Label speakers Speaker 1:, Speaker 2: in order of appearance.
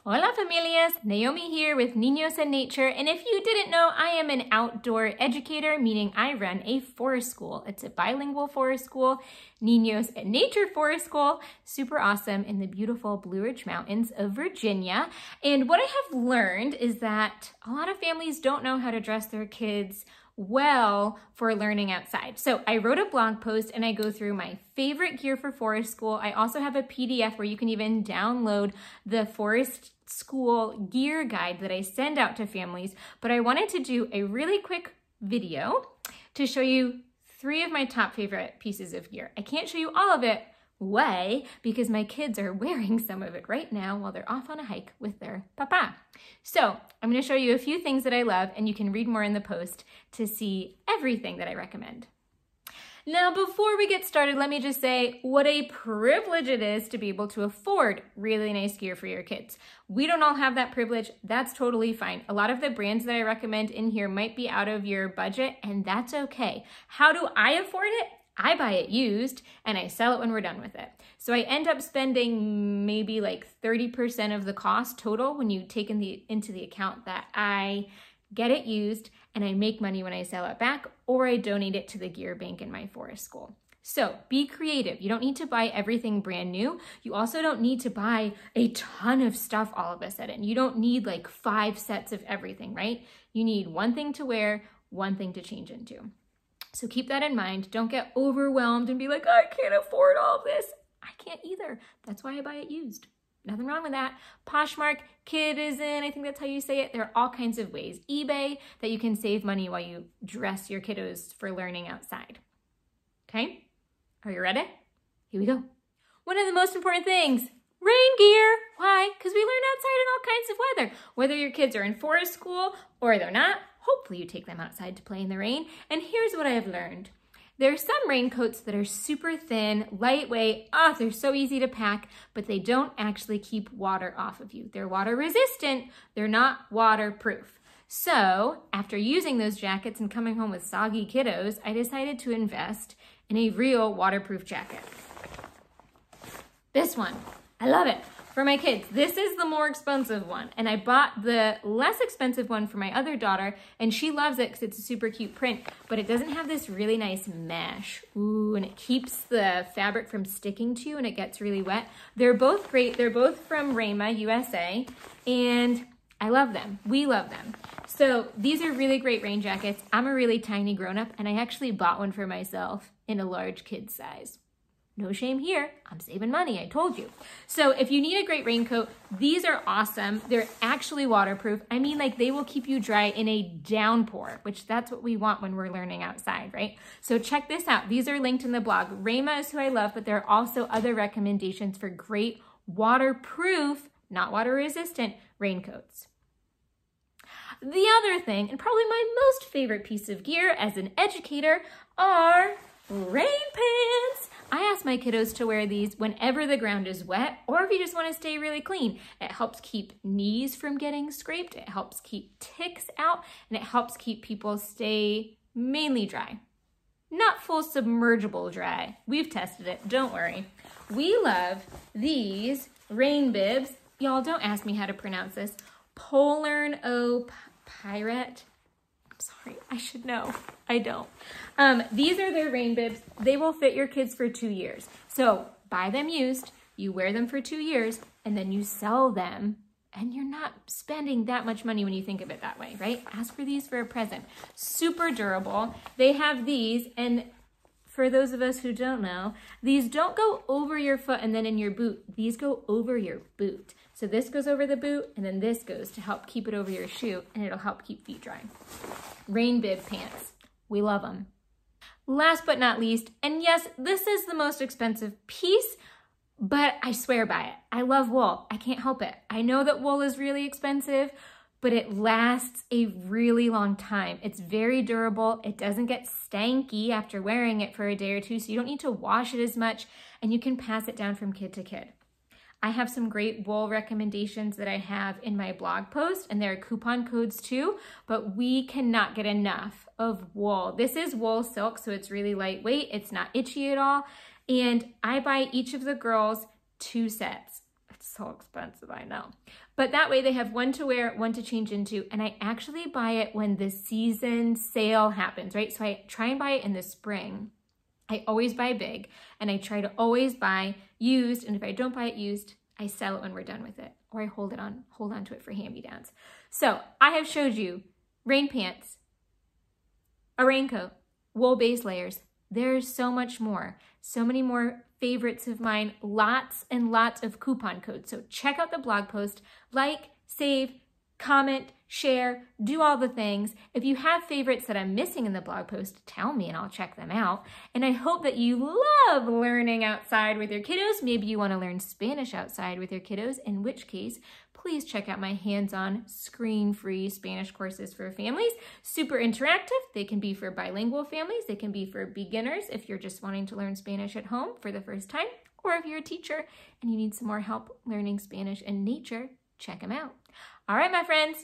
Speaker 1: Hola familias, Naomi here with Niños en Nature, and if you didn't know, I am an outdoor educator, meaning I run a forest school. It's a bilingual forest school, Niños en Nature Forest School, super awesome in the beautiful Blue Ridge Mountains of Virginia. And what I have learned is that a lot of families don't know how to dress their kids well for learning outside. So I wrote a blog post and I go through my favorite gear for forest school. I also have a PDF where you can even download the forest school gear guide that I send out to families. But I wanted to do a really quick video to show you 3 of my top favorite pieces of gear. I can't show you all of it because my kids are wearing some of it right now while they're off on a hike with their papa. So I'm going to show you a few things that I love, and you can read more in the post to see everything that I recommend. Now, before we get started, let me just say what a privilege it is to be able to afford really nice gear for your kids. We don't all have that privilege. That's totally fine. A lot of the brands that I recommend in here might be out of your budget, and that's okay. How do I afford it? I buy it used and I sell it when we're done with it. So I end up spending maybe like 30% of the cost total when you take into the account that I get it used and I make money when I sell it back, or I donate it to the gear bank in my forest school. So be creative. You don't need to buy everything brand new. You also don't need to buy a ton of stuff all of a sudden. You don't need like 5 sets of everything, right? You need one thing to wear, one thing to change into. So keep that in mind. Don't get overwhelmed and be like, I can't afford all this. I can't either. That's why I buy it used. Nothing wrong with that. Poshmark, Kidizen, I think that's how you say it. There are all kinds of ways. eBay, that you can save money while you dress your kiddos for learning outside. Okay? Are you ready? Here we go. One of the most important things, rain gear. Why? Because we learn outside in all kinds of weather. Whether your kids are in forest school or they're not, hopefully you take them outside to play in the rain. And here's what I have learned. There are some raincoats that are super thin, lightweight. Oh, they're so easy to pack, but they don't actually keep water off of you. They're water resistant. They're not waterproof. So after using those jackets and coming home with soggy kiddos, I decided to invest in a real waterproof jacket. This one, I love it. For my kids, this is the more expensive one, and I bought the less expensive one for my other daughter, and she loves it because it's a super cute print, but it doesn't have this really nice mesh. Ooh, and it keeps the fabric from sticking to you, and it gets really wet. They're both great. They're both from Rama, USA, and I love them. We love them. So these are really great rain jackets. I'm a really tiny grown-up, and I actually bought one for myself in a large kid size. No shame here. I'm saving money, I told you. So if you need a great raincoat, these are awesome. They're actually waterproof. I mean, like, they will keep you dry in a downpour, which that's what we want when we're learning outside, right? So check this out. These are linked in the blog. Rama is who I love, but there are also other recommendations for great waterproof, not water resistant, raincoats. The other thing, and probably my most favorite piece of gear as an educator, are rain pants. I ask my kiddos to wear these whenever the ground is wet, or if you just want to stay really clean. It helps keep knees from getting scraped, it helps keep ticks out, and it helps keep people stay mainly dry. Not full submergible dry. We've tested it, don't worry. We love these rain bibs. Y'all, don't ask me how to pronounce this. Polarn O Pirate. Sorry, I should know. I don't. These are their rain bibs. They will fit your kids for 2 years. So buy them used, you wear them for 2 years, and then you sell them, and you're not spending that much money when you think of it that way, right? Ask for these for a present. Super durable. They have these, and for those of us who don't know, these don't go over your foot and then in your boot. These go over your boot. So this goes over the boot, and then this goes to help keep it over your shoe, and it'll help keep feet dry. Rain bib pants. We love them. Last but not least, and yes, this is the most expensive piece, but I swear by it. I love wool. I can't help it. I know that wool is really expensive, but it lasts a really long time. It's very durable. It doesn't get stanky after wearing it for a day or two, so you don't need to wash it as much, and you can pass it down from kid to kid. I have some great wool recommendations that I have in my blog post, and there are coupon codes too, but we cannot get enough of wool. This is wool silk, so it's really lightweight. It's not itchy at all. And I buy each of the girls 2 sets. It's so expensive, I know. But that way they have one to wear, one to change into, and I actually buy it when the season sale happens, right? So I try and buy it in the spring. I always buy big, and I try to always buy used, and if I don't buy it used, I sell it when we're done with it, or I hold on to it for hand-me-downs. So I have showed you rain pants, a raincoat, wool base layers. There's so much more, so many more favorites of mine, lots and lots of coupon codes. So check out the blog post, like, save, comment, share, do all the things. If you have favorites that I'm missing in the blog post, tell me and I'll check them out. And I hope that you love learning outside with your kiddos. Maybe you want to learn Spanish outside with your kiddos, in which case, please check out my hands-on screen-free Spanish courses for families. Super interactive. They can be for bilingual families. They can be for beginners if you're just wanting to learn Spanish at home for the first time, or if you're a teacher and you need some more help learning Spanish in nature, check them out. All right, my friends,